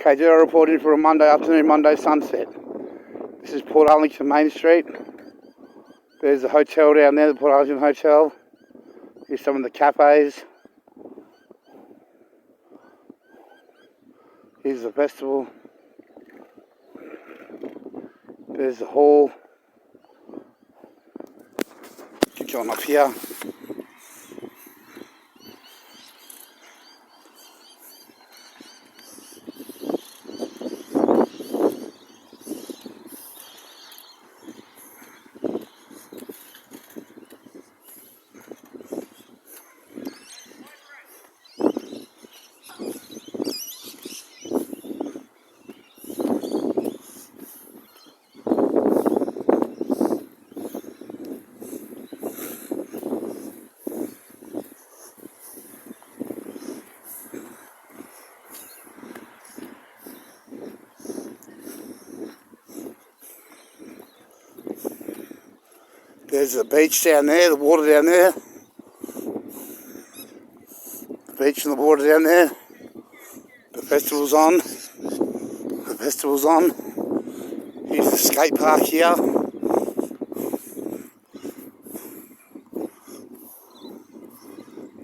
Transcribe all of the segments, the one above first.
Okay, do a report in for a Monday afternoon, Monday sunset. This is Port Arlington Main Street. There's the hotel down there, the Port Arlington Hotel. Here's some of the cafes. Here's the festival. There's the hall. Keep going up here. There's the beach down there, the water down there. The beach and the water down there. The festival's on. The festival's on. Here's the skate park here.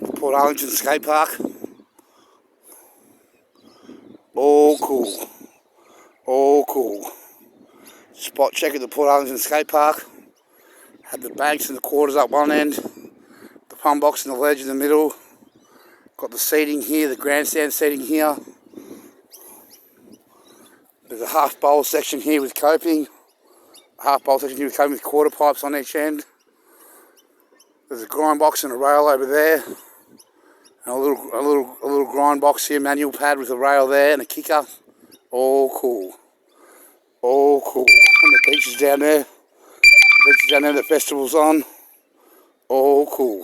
The Port Arlington skate park. All cool. All cool. Spot check at the Port Arlington skate park. Had the banks and the quarters up one end, the pump box and the ledge in the middle. Got the seating here, the grandstand seating here. There's a half bowl section here with coping. A half bowl section here with coping with quarter pipes on each end. There's a grind box and a rail over there. And a little grind box here, manual pad with a rail there and a kicker. All cool. All cool. And the beach is down there. The beach is down there, the festival's on. All cool.